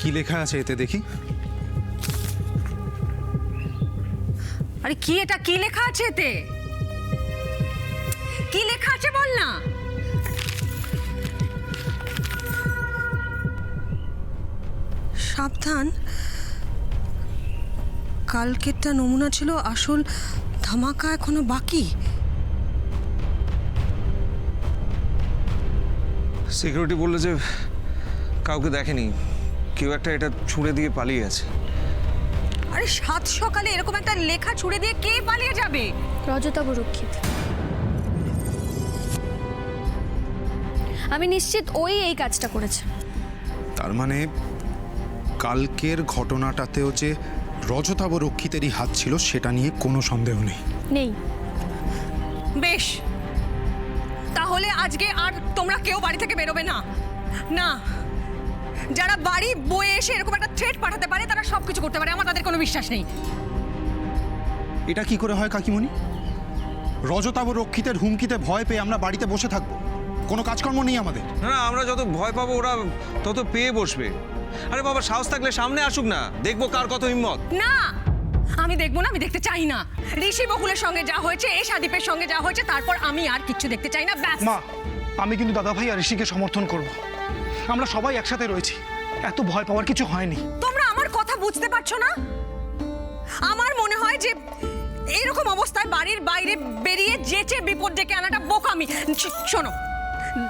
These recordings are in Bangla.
কি লেখা আছে এতে দেখি? আরে কি এটা, কি লেখা আছে এতে? কি লেখা আছে বল না। সাবধান, কালকেরটা নমুনা ছিল, আসল ধামাকা এখনো বাকি। সিকিউরিটি বললো যে কাউকে দেখেনি, কেউ একটা এটা ছুঁড়ে দিয়ে পালিয়ে আছে। আরে সাত সকালে এরকম একটা লেখা ছুড়ে দিয়ে কে পালিয়ে যাবে? রজতাভ রক্ষিত। আমি নিশ্চিত ওই এই কাজটা করেছে। তার মানে কালকের ঘটনাটাতেও যে রজতাভ রক্ষিতেরই হাত ছিল সেটা নিয়ে কোনো সন্দেহ নেই। নেই। বেশ, তাহলে আজকে আর তোমরা কেউ বাড়ি থেকে বেরোবে না। না, যারা বাড়ি বয়ে এসে এরকম একটা থ্রেট পাঠাতে পারে তারা সবকিছু করতে পারে, আমার তাদের কোনো বিশ্বাস নেই। এটা কি করে হয় কাকিমণি? রজতাভ রক্ষিতের হুমকিতে ভয় পেয়ে আমরা বাড়িতে বসে থাকবো? কোনো কাজকর্ম নেই আমাদের? না, আমরা যত ভয় পাবো ওরা তত পেয়ে বসবে। আরে বাবা, সাহস থাকলে সামনে আসুক না, দেখবো কার কত হিম্মত। না, আমি দেখবো না, আমি দেখতে চাই না। ঋষি বকুলের সঙ্গে যা হয়েছে, এই সাদীপের সঙ্গে যা হয়েছে, তারপর আমি আর কিচ্ছু দেখতে চাই না। ব্যাস। মা, আমি কিন্তু দাদাভাই আর ঋষিকে সমর্থন করব। আমরা সবাই একসাথে রয়েছি, এত ভয় পাওয়ার কিছু হয়নি। তোমরা আমার কথা বুঝতে পারছো না? আমার মনে হয় যে এরকম অবস্থায় বাড়ির বাইরে বেরিয়ে যেচে বিপদ ডেকে আনাটা বোকামি। শোনো,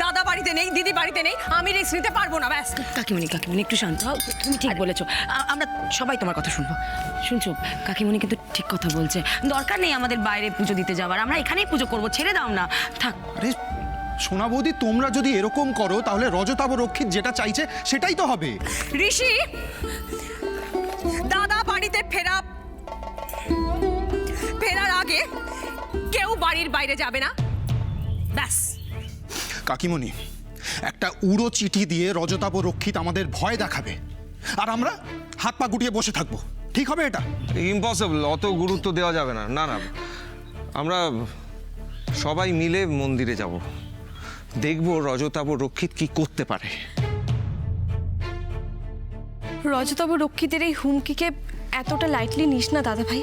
দাদা বাড়িতে নেই, দিদি বাড়িতে নেই, আমি রিস্ক নিতে পারবো না। ব্যাস। কাকিমণি একটু শান্ত হও, তুমি ঠিক বলেছো। আমরা সবাই তোমার কথা শুনবো। শুনছো, কাকিমণি কিন্তু ঠিক কথা বলছে। দরকার নেই আমাদের বাইরে পুজো দিতে যাওয়ার, আমরা এখানেই পুজো করবো, ছেড়ে দাও না, থাক। আরে সোনা বৌদি, তোমরা যদি এরকম করো তাহলে রজতাভ রক্ষিত যেটা চাইছে সেটাই তো হবে। ঋষি, দাদা বাড়িতে ফেরার আগে কেউ বাড়ির বাইরে যাবে না। ব্যাস। কাকিমণি, একটা উড়ো চিঠি দিয়ে রজতাভ রক্ষিত আমাদের ভয় দেখাবে আর আমরা হাত পা গুটিয়ে বসে থাকবো, ঠিক হবে এটা? ইম্পসিবল, অত গুরুত্ব দেওয়া যাবে না। না না, আমরা সবাই মিলে মন্দিরে যাব, দেখবো রজতাভ রক্ষিত কি করতে পারে। রজতাভ রক্ষিতের এই হুমকিকে এতটা লাইটলি নিস না দাদা ভাই।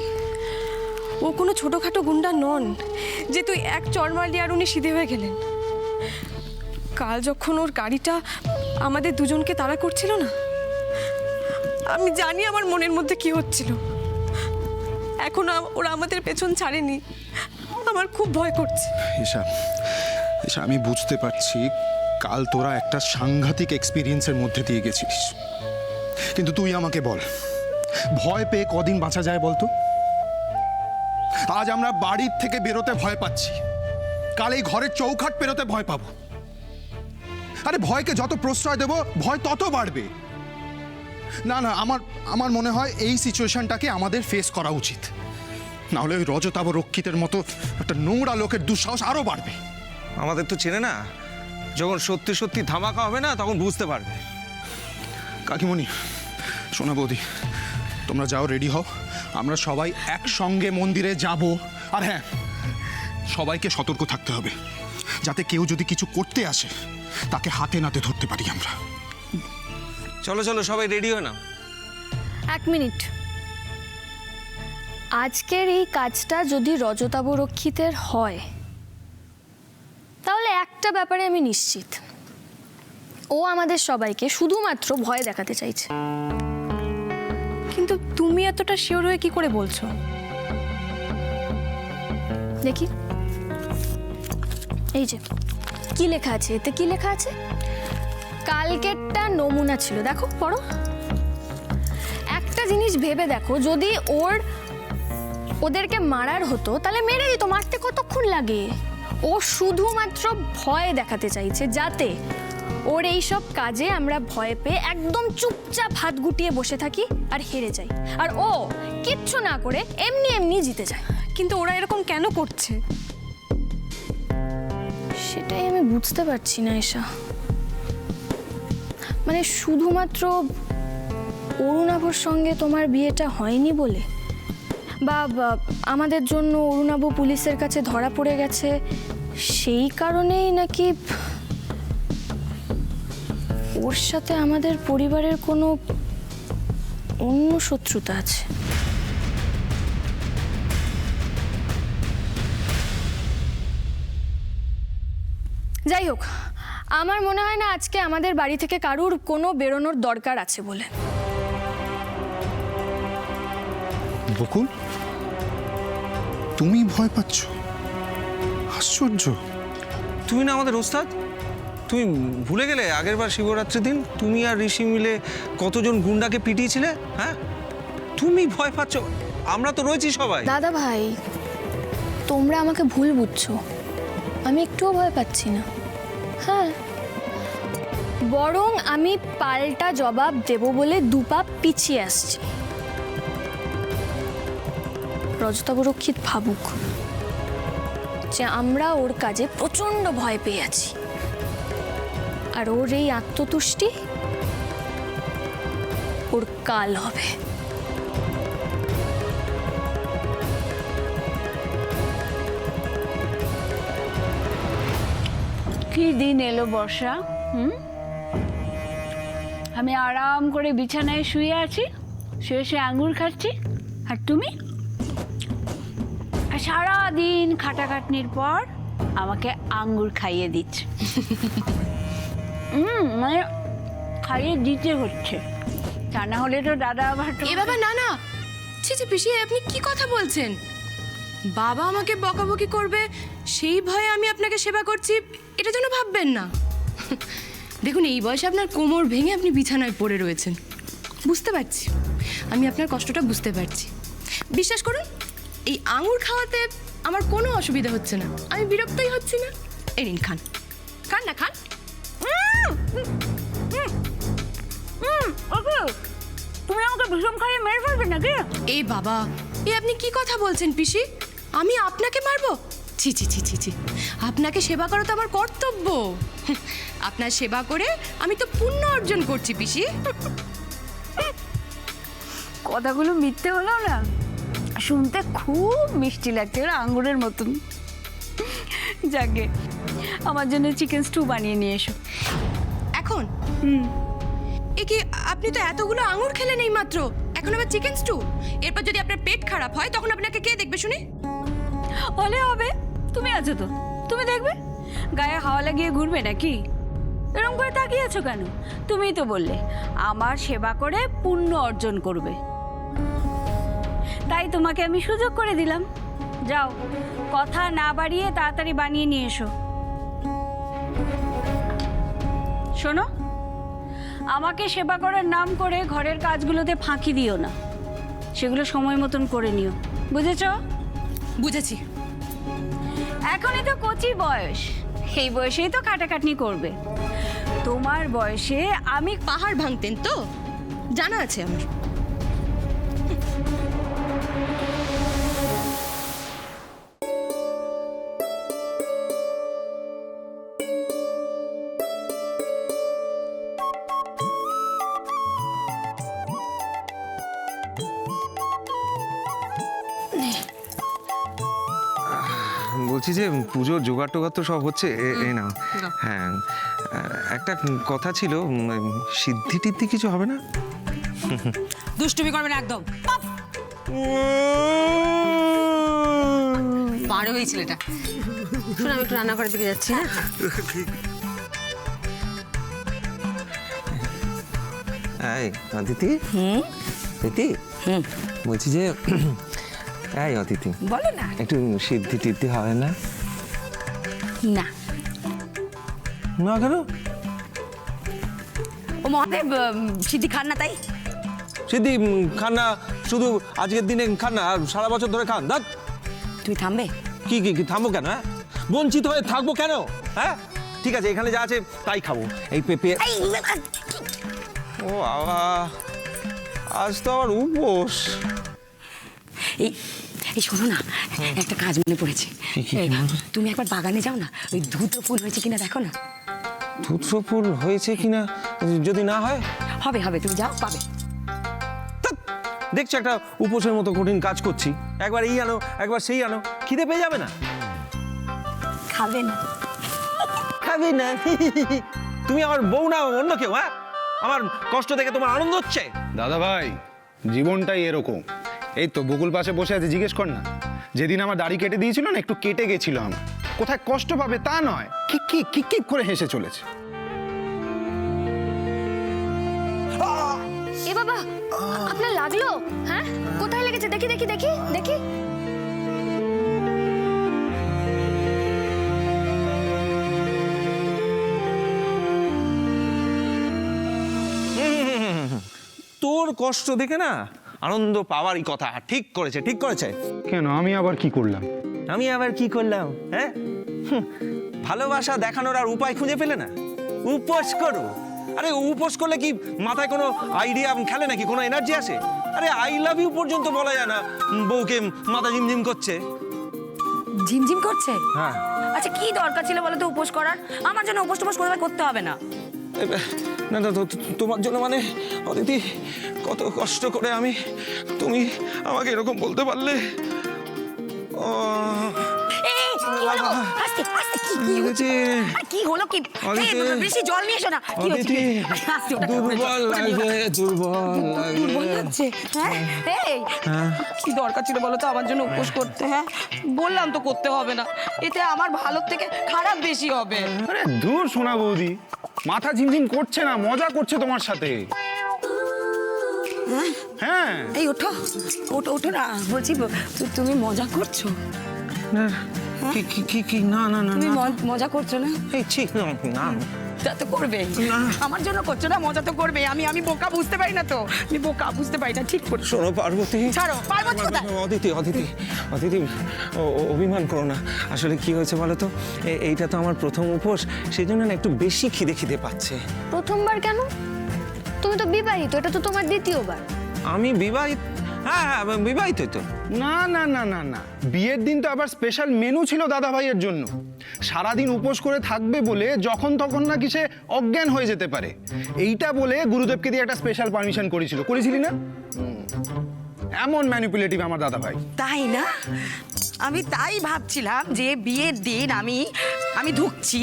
ও কোনো ছোটোখাটো গুন্ডা নন যে তুই এক চড় মারলি আর উনি সিধে হয়ে গেলেন। কাল যখন ওর গাড়িটা আমাদের দুজনকে তাড়া করছিল না, আমি জানি আমার মনের মধ্যে কি হচ্ছিল। এখন ওরা আমাদের পেছন ছাড়েনি, আমার খুব ভয় করছে। ঈশা, আমি বুঝতে পারছি কাল তোরা একটা সাংঘাতিক এক্সপিরিয়েন্সের মধ্যে দিয়ে গেছিস, কিন্তু তুই আমাকে বল, ভয় পেয়ে কদিন বাঁচা যায় বলতো? আজ আমরা বাড়ির থেকে বেরোতে ভয় পাচ্ছি, কাল এই ঘরের চৌখাট পেরোতে ভয় পাবো। আরে ভয়কে যত প্রশ্রয় দেব ভয় তত বাড়বে। না না, আমার মনে হয় এই সিচুয়েশনটাকে আমাদের ফেস করা উচিত, না হলে ওই রজতাভ রক্ষিতের মতো একটা নোংরা লোকের দুঃসাহস আরো বাড়বে। আমাদের তো চেনে না, যখন সত্যি সত্যি ধামাকা হবে না তখন বুঝতে পারবে। কাকিমণি, সোনা বৌদি, তোমরা যাও, রেডি হও, আমরা সবাই একসঙ্গে মন্দিরে যাব। আর হ্যাঁ, সবাইকে সতর্ক থাকতে হবে, যাতে কেউ যদি কিছু করতে আসে তাকে হাতে নাতে ধরতে পারি আমরা। চলো চলো, সবাই রেডি হয় না। এক মিনিট। আজকের এই কাজটা যদি রজতাভ রক্ষিতের হয় তাহলে একটা ব্যাপারে আমি নিশ্চিত, ও আমাদের সবাইকে শুধুমাত্র ভয় দেখাতে চাইছে। কিন্তু তুমি এতটা শিওর হয়ে কি করে বলছো? দেখি, এই যে কি লেখা আছে এতে, কি লেখা আছে? কালকেরটা নমুনা ছিল, দেখো পড়ো। একটা জিনিস ভেবে দেখো, যদি ওদেরকে মারার হতো তাহলে মেরে দিত, মারতে কতক্ষণ লাগে? ও শুধুমাত্র ভয় দেখাতে চাইছে, যাতে ওর এইসব কাজে আমরা ভয় পেয়ে একদম চুপচাপ হাত গুটিয়ে বসে থাকি আর হেরে যাই, আর ও কিচ্ছু না করে এমনি এমনি জিতে যায়। কিন্তু ওরা এরকম কেন করছে সেটাই আমি বুঝতে পারছি না ঈশা। মানে শুধুমাত্র অরুণাভর সঙ্গে তোমার বিয়েটা হয়নি বলে, বা আমাদের জন্য অরুণাভ পুলিশের কাছে ধরা পড়ে গেছে সেই কারণেই নাকি ওর সাথে আমাদের পরিবারের কোনো অন্য শত্রুতা আছে। যাই হোক, আমার মনে হয় না আজকে আমাদের বাড়ি থেকে কারুর কোনো বেরোনোর দরকার আছে বলে। বকুল, তুমি ভয় পাচ্ছ? আশ্চর্য। তুমি না আমাদের ওস্তাদ? তুমি ভুলে গেলে আগের বার শিবরাত্রির দিন তুমি আর ঋষি মিলে কতজন গুন্ডাকে পিটিয়েছিলে? হ্যাঁ, তুমি ভয় পাচ্ছ? আমরা তো রয়েছি সবাই। দাদা ভাই, তোমরা আমাকে ভুল বুঝছো। আমি একটুও ভয় পাচ্ছি না। হ্যাঁ, বরং আমি পাল্টা জবাব দেব বলে দুপা পিছিয়ে আসছি। রজতাবরক্ষিত ভাবুক যে আমরা ওর কাজে প্রচন্ড ভয় পেয়ে আছি, আর ওর এই আত্মতুষ্টি ওর কাল হবে। কি দিন এলো বর্ষা, আমি আরাম করে বিছানায় শুয়ে আছি, শুয়ে শুয়ে আঙুর খাচ্ছি, আর তুমি সারা দিন খাটাখাটনির পর আমাকে আঙ্গুর খাইয়ে দিচ্ছ। মানে খাইয়ে দিতে হচ্ছে, তা না হলে তো দাদা আবার এ বাবা, না না, ছি ছি পিসি, আপনি কি কথা বলছেন? বাবা আমাকে বকাবকি করবে সেই ভয়ে আমি আপনাকে সেবা করছি, এটা যেন ভাববেন না। দেখুন, এই বয়সে আপনার কোমর ভেঙে আপনি বিছানায় পড়ে রয়েছেন, বুঝতে পারছি, আমি আপনার কষ্টটা বুঝতে পারছি। বিশ্বাস করুন, এই আঙুর খাওয়াতে আমার কোনো অসুবিধা হচ্ছে না, আমি বিরক্তই হচ্ছি না। এই নিন, খান খান না, খান। তুমি আমাকে ভীষণ খাইয়ে মেরে ফেলবে নাকি? এই বাবা, এ আপনি কি কথা বলছেন পিসি? আমি আপনাকে মারবো? ছি ছি ছি ছি ছি, আপনাকে সেবা করা তো আমার কর্তব্য। আপনার সেবা করে আমি তো পুণ্য অর্জন করছি পিসি। কথাগুলো মিথ্যে হলো না, শুনতে খুব মিষ্টি লাগছে, ওরা আঙ্গুরের মতন। যাকে আমার জন্য চিকেন স্টু বানিয়ে নিয়ে এসো এখন এ কি, আপনি তো এতগুলো আঙুর খেলেন এই মাত্র, এখন আবার চিকেন স্টু? এরপর যদি আপনার পেট খারাপ হয় তখন আপনাকে কে দেখবে শুনি? হলে হবে, তুমি আছো তো, তুমি দেখবে। গায়ে হাওয়া লাগিয়ে ঘুরবে নাকি? এরকম করে তাকিয়ে আছো কেন? তুমিই তো বললে আমার সেবা করে পুণ্য অর্জন করবে, তাই তোমাকে আমি সুযোগ করে দিলাম। যাও, কথা না বাড়িয়ে তাড়াতাড়ি বানিয়ে নিয়ে এসো। শোনো, আমাকে সেবা করার নাম করে ঘরের কাজগুলোতে ফাঁকি দিও না, সেগুলো সময় মতন করে নিও, বুঝেছ? বুঝেছি। এখনই তো কচি বয়স, এই বয়সেই তো খাটাখাটনি করবে। তোমার বয়সে আমি পাহাড় ভাঙতেন তো, জানা আছে আমার। বলছি যে পুজোর জোগাড় টোগাড় তো সব হচ্ছে, এই না। হ্যাঁ, একটা কথা ছিল, সিদ্ধি টিদ্ধি কিছু হবে না? দুষ্টুমি করবে না একদম। পারে ওই ছেলেটা। শোন, আমি একটু রান্না করার দিকে যাচ্ছি। হ্যাঁ, এই অদিতি, দিদি, বলছি যে এই অদিতি, বলো না। একটু সিদ্ধি টিদ্ধি হবে না? না, না কেন? ও মহাদেব সিদ্ধি খান না, তাই। সিদ্ধি খান না, শুধু আজকের দিনে খান না, আর সারা বছর ধরে খান। দাঁত তুমি থামবে? কি কি কি থামবো কেন? হ্যাঁ, বঞ্চিত হয়ে থাকবো কেন? হ্যাঁ, ঠিক আছে, এখানে যা আছে তাই খাবো। এই পেঁপে, ও বাবা, আজ তো আমার উপোস। এই এই শোনো না, একটা কাজ মনে পড়েছে। এই, তুমি একবার বাগানে যাও না, ওই ধুতো ফুল হয়েছে কিনা দেখো না। ধুত্র ফুল হয়েছে কিনা, যদি না হয়? হবে হবে, তুমি যাও, পাবে। ধ্যাৎ, দেখছো একটা উপোসের মতো কঠিন কাজ করছি, একবার এই আনো একবার সেই আনো, খিদে পেয়ে যাবে না? খাবে না? খাবে না? তুমি আমার বউ না অন্য কেউ? হ্যাঁ, আমার কষ্ট দেখে তোমার আনন্দ হচ্ছে? দাদা ভাই, জীবনটাই এরকম। এই তো বকুল পাশে বসে আছে, জিজ্ঞেস কর না। যেদিন আমার দাড়ি কেটে দিয়েছিল না, একটু কেটে গেছিল আমার। কোথায় কষ্ট পাবে তা নয়, কিক করে হেসে চলেছে। এ বাবা, আপনার লাগলো? হ্যাঁ, কোথায় লেগেছে? দেখি দেখি দেখি দেখি। তোর কষ্ট দেখে না আনন্দ পাওয়ারই কথা। ঠিক করেছে, ঠিক করেছে। কেন, আমি আবার কি করলাম? আমি আবার কি করলাম? হ্যাঁ, ভালোবাসা দেখানোর আর উপায় খুঁজে পেলে না? উপোস করো। আরে উপোস করলে কি মাথায় কোনো আইডিয়া খেলে নাকি, কোনো এনার্জি আসে? আরে আই লাভ ইউ পর্যন্ত বলা যায় না, বউকে মাথা ঝিমঝিম করছে। ঝিমঝিম করছে? হ্যাঁ। আচ্ছা কি দরকার ছিল বলো তো উপোস করার? আমার জন্য উপোস টুপোস করতে হবে না। না না, তোমার জন্য মানে অদিতি, কত কষ্ট করে তুমি আমাকে এরকম বলতে পারলে। এই, কি হলো? আস্তে, আস্তে, কি হচ্ছে? আরে কি হলো কি? এই, বেশি জল নিয়ে এসো না। কি হচ্ছে? আস্তে, ওটা দুর্বল লাগছে, দুর্বল লাগছে। হ্যাঁ, এই, কি দরকার ছিল বলো তো আমার জন্য উপোস করতে? হ্যাঁ, বললাম তো করতে হবে না, এতে আমার ভালোর থেকে খারাপ বেশি হবে। আরে দূর সোনা বৌদি, মাথা ঝিমঝিম করছে না, মজা করছে তোমার সাথে। হ্যাঁ, এই ওঠো ওঠো ওঠো না, বলছি তুমি মজা করছো? না না না, তুমি মজা করছো না? এই ঠিক না, না তা তো করবে, আমার জন্য করছো না, মজা তো করবে। আমি বোকা, বুঝতে পারি না তো, আমি বোকা, বুঝতে পারি না। ঠিক করছো। শোনো পার্বতী, ছাড়ো। পার্বতী কোথায়? অদিতি অদিতি অদিতি, অভিমান করো না। আসলে কি হয়েছে বলো তো, এইটা তো আমার প্রথম উপোস, সেই জন্য না একটু বেশি খিদে পাচ্ছে। প্রথমবার কেন? তুমি তো বিবাহিত, এটা তো তোমার দ্বিতীয়বার। আমি বিবাহিত? হ্যাঁ হ্যাঁ, বিবাহিতই তো। না না না না না, বিয়ের দিন তো আবার স্পেশাল মেনু ছিল দাদা ভাইয়ের জন্য। সারাদিন উপোস করে থাকবে বলে যখন তখন নাকি সে অজ্ঞান হয়ে যেতে পারে, এইটা বলে গুরুদেবকে দিয়ে একটা স্পেশাল পারমিশন করেছিলি না? এমন ম্যানিপুলেটিভ আমার দাদা ভাই। তাই না? আমি তাই ভাবছিলাম যে বিয়ের দিন আমি ঢুকছি,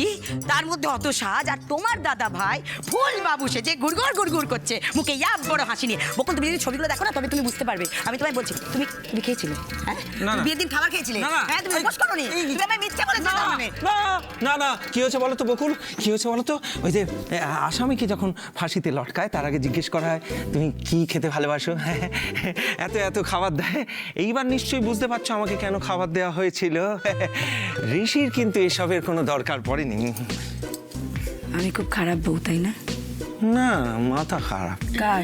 তার মধ্যে অত সাজ, আর তোমার দাদা ভাই ফুল বাবু সেজে গুড়গুড় করছে, মুখে বড় হাসি নিয়ে। বকুল, তুমি যদি ছবিগুলো দেখো না, তবে তুমি বুঝতে পারবে। আমি তোমায় বলছি, তুমি খেয়েছিলে? হ্যাঁ, বিয়ের দিন খাবার খেয়েছিলে? হ্যাঁ, তুমি উপোস করোনি? তুমি আমায় মিথ্যে বলেছো তার মানে? না না, কি হয়েছে বলো তো বকুল, কি হয়েছে বলো তো? ওই যে আসামিকে যখন ফাঁসিতে লটকায়, তার আগে জিজ্ঞেস করা হয় তুমি কি খেতে ভালোবাসো, এত এত খাবার দেয়। এইবার নিশ্চয়ই বুঝতে পারছো আমাকে কেন খাবার দেওয়া হয়েছিল। ঋষির কিন্তু এসবের কোনো দরকার পড়েনি। আমি খুব খারাপ বউ, তাই না? না, মাথা খারাপ। কার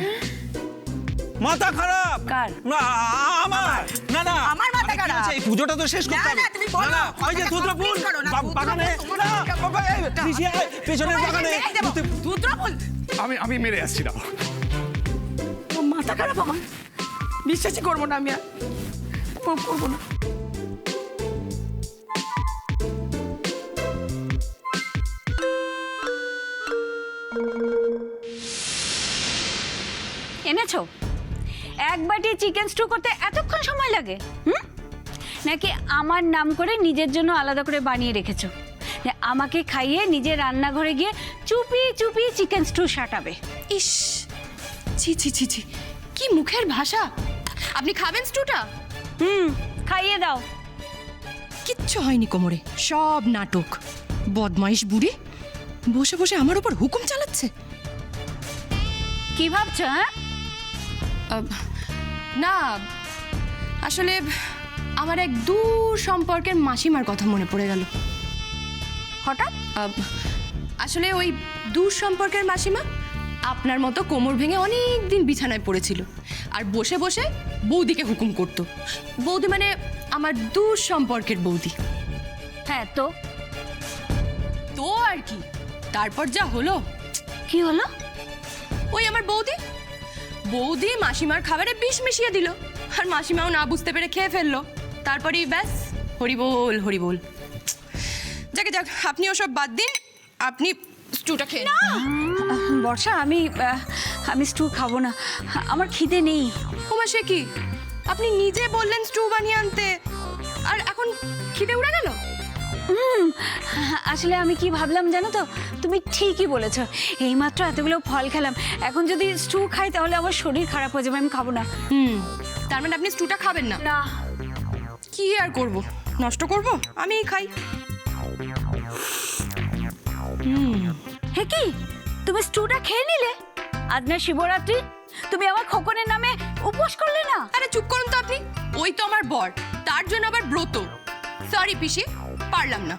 মাথা খারাপ? কার? না আমার। না না, আমার মাথা খারাপ। এই পুজোটা তো শেষ করতে না, হবে। না, তুমি বলো। না, ওই যে দুর্গাপুর বাগানে, না, বাবা, এই, ঋষি, এই, পেছনের বাগানে। দুর্গাপুর, আমি মেরে আসছি না। মাথা খারাপ আমার, বিশ্বাসই করবো না আমি, আর করবো না। এনেছো? এক বাটি চিকেন স্টু করতে এতক্ষণ সময় লাগে? নাকি আমার নাম করে নিজের জন্য আলাদা করে বানিয়ে রেখেছো, যে আমাকে খাইয়ে নিজের রান্নাঘরে গিয়ে চুপি চুপি চিকেন স্টু সাটাবে? ইস, ছি ছি ছি ছি, কি মুখের ভাষা! আপনি খাবেন স্টুটা? খাইয়ে দাও। কিচ্ছু হয়নি কোমরে, সব নাটক। বদমাইশ বুড়ি বসে বসে আমার উপর হুকুম চালাচ্ছে। কি ভাবছো? হ্যাঁ, না, আসলে আমার এক দূর সম্পর্কের মাসিমার কথা মনে পড়ে গেল হঠাৎ। আসলে ওই দূর সম্পর্কের মাসিমা আপনার মতো কোমর ভেঙে অনেক দিন বিছানায় পড়েছিল, আর বসে বসে বৌদিকে হুকুম করত। বৌদি মানে আমার দূর সম্পর্কের বৌদি। হ্যাঁ, তো আর কি, তারপর যা হলো। কি হলো? ওই আমার বৌদি মাসিমার খাবারে বিষ মিশিয়ে দিল, আর মাসিমাও না বুঝতে পেরে খেয়ে ফেললো। তারপরেই ব্যাস, হরিবোল হরিবোল। যাকে যাক, আপনি ওসব বাদ দিন, আপনি স্টুটা খেয়ে নিন। বর্ষা, আমি স্টু খাবো না, আমার খিদে নেই। ওমা, সে কি, আপনি নিজে বললেন স্টু বানিয়ে আনতে, আর এখন খিদে উড়ে গেল? আসলে আমি কি ভাবলাম জানো তো, তুমি ঠিকই বলেছ। এইমাত্র এতগুলো ফল খেলাম, এখন যদি স্টু খাই তাহলে আমার শরীর খারাপ হয়ে যাবে, আমি খাবো না। তার মানে আপনি স্টুটা খাবেন না? না। কি আর করব, নষ্ট করব, আমিই খাই। হে কি, তুমি স্টুটা খেয়ে নিলে? আজ না শিবরাত্রি, তুমি আমার খোকনের নামে উপোস করলে না? আরে চুপ করুন তো আপনি, ওই তো আমার বর, তার জন্য আবার ব্রত। সরি পিসি, পারলাম না।